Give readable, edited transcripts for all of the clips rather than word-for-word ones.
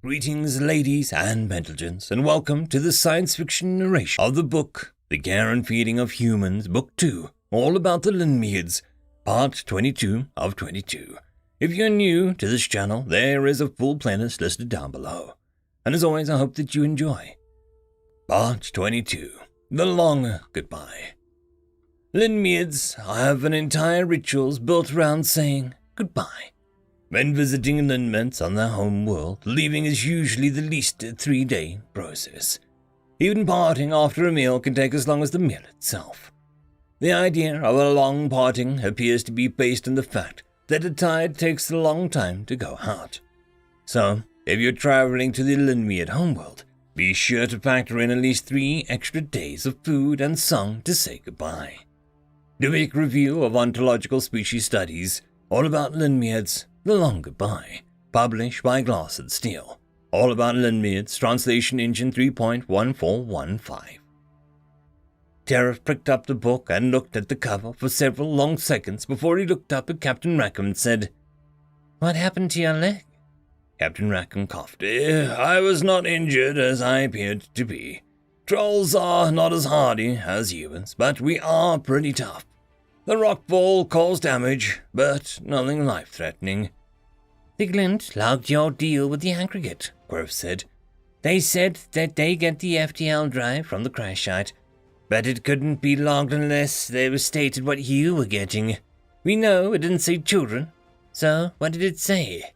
Greetings, ladies and gentlemen, and welcome to the science fiction narration of the book, The Care and Feeding of Humans, Book 2, all about the Lynae, Part 22 of 22. If you're new to this channel, there is a full playlist listed down below. And as always, I hope that you enjoy. Part 22, The Long Goodbye. Lynae have an entire rituals built around saying goodbye. When visiting Lynae on their home world, leaving is usually the least 3-day process. Even parting after a meal can take as long as the meal itself. The idea of a long parting appears to be based on the fact that the tide takes a long time to go out. So, if you're traveling to the Lynae homeworld, be sure to factor in at least 3 extra days of food and song to say goodbye. The week review of ontological species studies, all about Lynae, The Long Goodbye, published by Glass and Steel, all about Lynae, translation engine 3.1415. Terror picked up the book and looked at the cover for several long seconds before he looked up at Captain Raccoon and said, "What happened to your leg?" Captain Raccoon coughed. "I was not injured as I appeared to be. Trolls are not as hardy as humans, but we are pretty tough. The rockfall caused damage, but nothing life-threatening." "The glint logged your deal with the aggregate," Grove said. "They said that they get the FTL drive from the crash site, but it couldn't be logged unless they were stated what you were getting. We know it didn't say children, so what did it say?"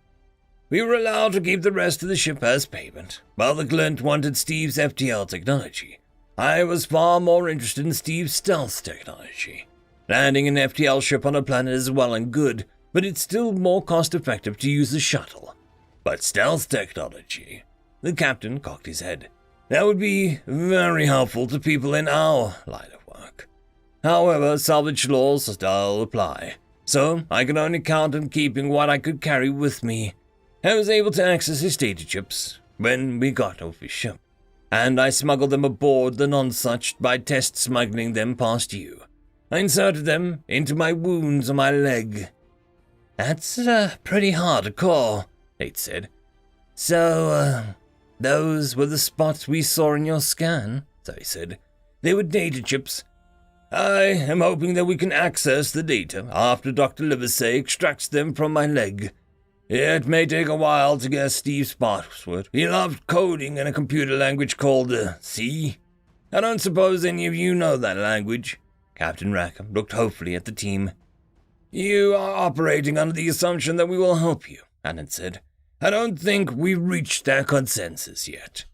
"We were allowed to keep the rest of the ship as payment, while the glint wanted Steve's FTL technology. I was far more interested in Steve's stealth technology. Landing an FTL ship on a planet is well and good, but it's still more cost-effective to use the shuttle. But stealth technology," the captain cocked his head, "that would be very helpful to people in our line of work. However, salvage laws still apply, so I can only count on keeping what I could carry with me. I was able to access his data chips when we got off his ship, and I smuggled them aboard the Nonsuch by test smuggling them past you. I inserted them into my wounds on my leg." "That's pretty hardcore," Nate said. "So, those were the spots we saw in your scan," Zoe said. "They were data chips. I am hoping that we can access the data after Dr. Livesey extracts them from my leg. It may take a while to get Steve's password. He loved coding in a computer language called C. I don't suppose any of you know that language." Captain Rackham looked hopefully at the team. "You are operating under the assumption that we will help you," Annan said. "I don't think we've reached that consensus yet."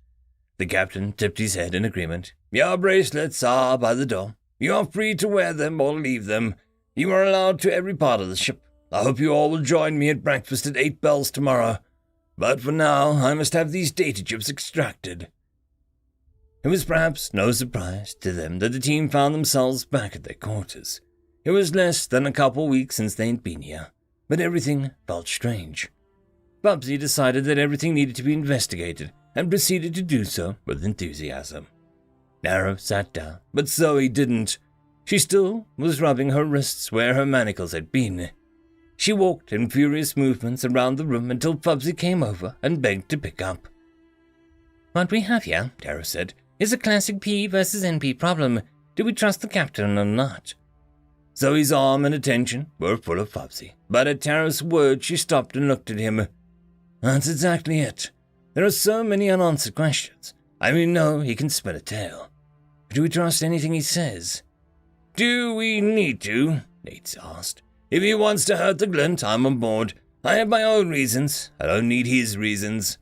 The captain tipped his head in agreement. "Your bracelets are by the door. You are free to wear them or leave them. You are allowed to every part of the ship. I hope you all will join me at breakfast at 8 bells tomorrow. But for now, I must have these data chips extracted." It was perhaps no surprise to them that the team found themselves back at their quarters. It was less than a couple weeks since they'd been here, but everything felt strange. Bubsy decided that everything needed to be investigated and proceeded to do so with enthusiasm. Nara sat down, but Zoe didn't. She still was rubbing her wrists where her manacles had been. She walked in furious movements around the room until Bubsy came over and begged to pick up. "What we have here," Tara said, "is a classic P versus NP problem. Do we trust the captain or not?" Zoe's arm and attention were full of Bubsy, but at Tara's words she stopped and looked at him. "That's exactly it. There are so many unanswered questions. We know he can spin a tale. Do we trust anything he says?" "Do we need to?" Nate asked. "If he wants to hurt the glint, I'm on board. I have my own reasons. I don't need his reasons."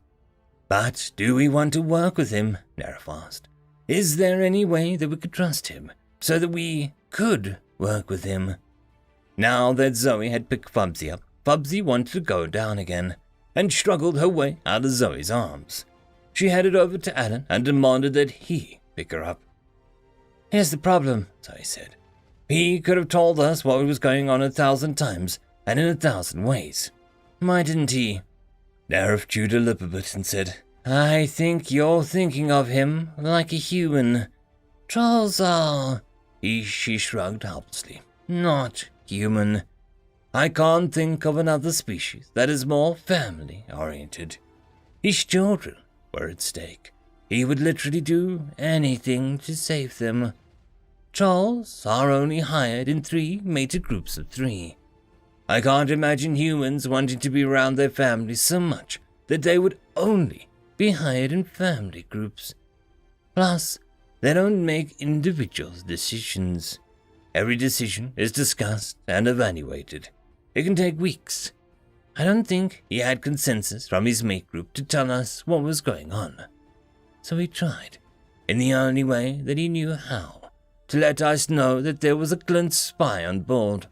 "But do we want to work with him?" Nerif asked. "Is there any way that we could trust him, so that we could work with him?" Now that Zoe had picked Bubsy up, Bubsy wanted to go down again, and struggled her way out of Zoe's arms. She headed over to Alan and demanded that he pick her up. "Here's the problem," Zoe said. "He could have told us what was going on 1,000 times, and in 1,000 ways. Why didn't he?" Nerif chewed her lip a bit and said, "I think you're thinking of him like a human. Trolls are," she shrugged helplessly, "not human. I can't think of another species that is more family-oriented. His children were at stake. He would literally do anything to save them. Trolls are only hired in 3 mated groups of 3. I can't imagine humans wanting to be around their families so much that they would only be hired in family groups. Plus, they don't make individual decisions. Every decision is discussed and evaluated. It can take weeks. I don't think he had consensus from his mate group to tell us what was going on. So he tried, in the only way that he knew how, to let us know that there was a Glint spy on board.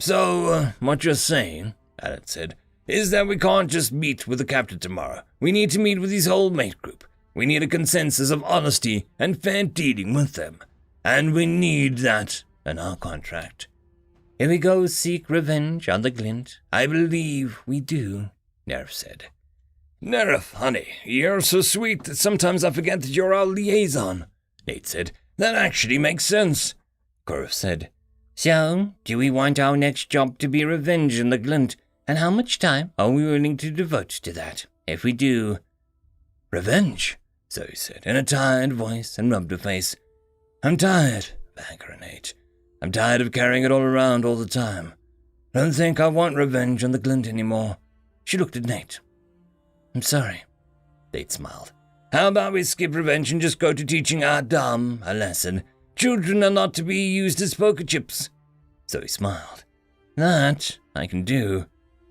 So, what you're saying, Alan said, is that we can't just meet with the captain tomorrow. We need to meet with his whole mate group. We need a consensus of honesty and fair dealing with them. And we need that in our contract. If we go seek revenge on the Glint, I believe we do, Nerf said. Nerf, honey, you're so sweet that sometimes I forget that you're our liaison, Nate said. That actually makes sense, Gorf said. So, do we want our next job to be revenge on the Glint, and how much time are we willing to devote to that, if we do? Revenge, Zoe said, in a tired voice and rubbed her face. I'm tired of anger and hate. I'm tired of carrying it all around all the time. I don't think I want revenge on the Glint anymore. She looked at Nate. I'm sorry, Nate smiled. How about we skip revenge and just go to teaching our Dom a lesson? Children are not to be used as poker chips. Zoe smiled. That I can do.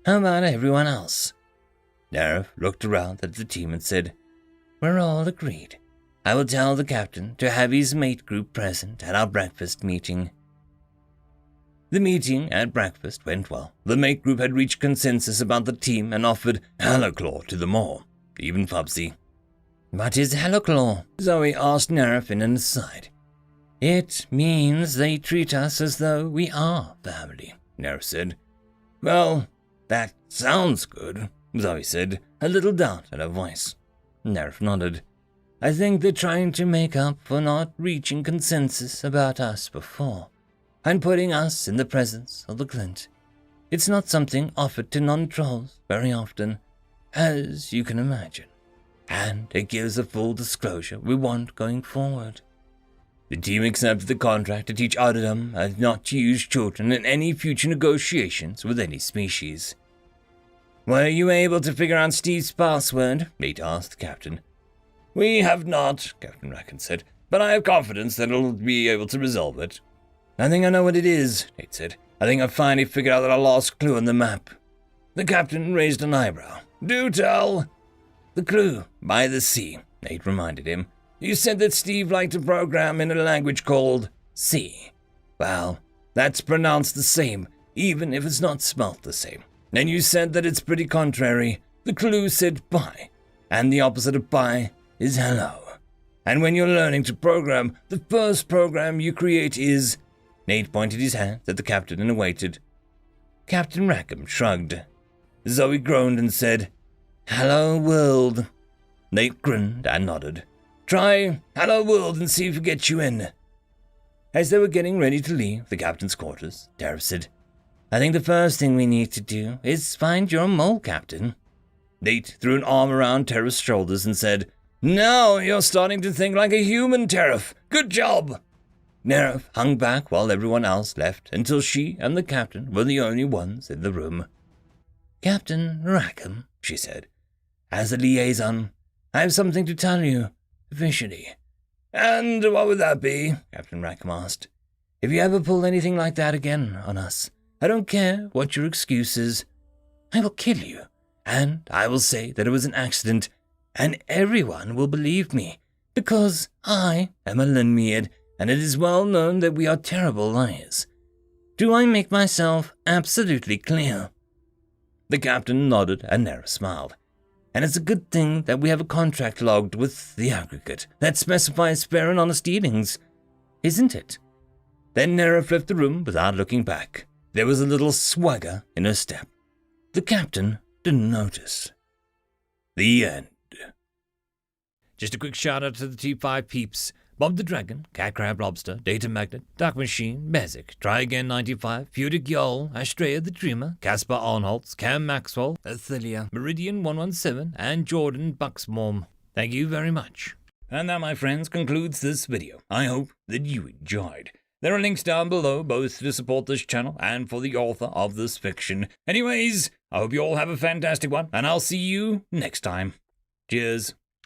How about everyone else? Nerf looked around at the team and said, We're all agreed. I will tell the captain to have his mate group present at our breakfast meeting. The meeting at breakfast went well. The mate group had reached consensus about the team and offered Helloclaw to them all, even Fubsy. What is Helloclaw? Zoe asked Nerf in an aside. It means they treat us as though we are family, Nerf said. Well, that sounds good, Zoe said, a little doubt in her voice. Nerf nodded. I think they're trying to make up for not reaching consensus about us before, and putting us in the presence of the Glint. It's not something offered to non-trolls very often, as you can imagine, and it gives a full disclosure we want going forward. The team accepted the contract to teach Odderdom and not to use children in any future negotiations with any species. Were you able to figure out Steve's password? Nate asked the captain. We have not, Captain Raccoon said, but I have confidence that it'll be able to resolve it. I think I know what it is, Nate said. I think I finally figured out that I lost clue on the map. The captain raised an eyebrow. Do tell. The clue, by the sea, Nate reminded him. You said that Steve liked to program in a language called C. Well, that's pronounced the same, even if it's not spelt the same. And you said that it's pretty contrary. The clue said bye, and the opposite of bye is hello. And when you're learning to program, the first program you create is... Nate pointed his hand at the captain and waited. Captain Rackham shrugged. Zoe groaned and said, Hello, world. Nate grinned and nodded. Try hello, world, and see if it gets you in. As they were getting ready to leave the captain's quarters, Dareth said, I think the first thing we need to do is find your mole, Captain. Nate threw an arm around Tereth's shoulders and said, Now you're starting to think like a human, Tereth. Good job. Nerf hung back while everyone else left until she and the captain were the only ones in the room. Captain Rackham, she said, as a liaison, I have something to tell you, officially. And what would that be? Captain Rackham asked. If you ever pull anything like that again on us, I don't care what your excuse is. I will kill you, and I will say that it was an accident, and everyone will believe me, because I am a Linmead, and it is well known that we are terrible liars. Do I make myself absolutely clear? The captain nodded and Nera smiled. And it's a good thing that we have a contract logged with the aggregate that specifies fair and honest dealings, isn't it? Then Nera left the room without looking back. There was a little swagger in her step. The captain didn't notice. The end. Just a quick shout out to the T5 peeps. Bob the Dragon, Cat Crab Lobster, Data Magnet, Dark Machine, Bezic, Try Again 95, Pudic Yol, Astrea the Dreamer, Casper Arnholtz, Cam Maxwell, Ithilia, Meridian 117, and Jordan Bucksmorm. Thank you very much. And that, my friends, concludes this video. I hope that you enjoyed. There are links down below, both to support this channel and for the author of this fiction. Anyways, I hope you all have a fantastic one, and I'll see you next time. Cheers.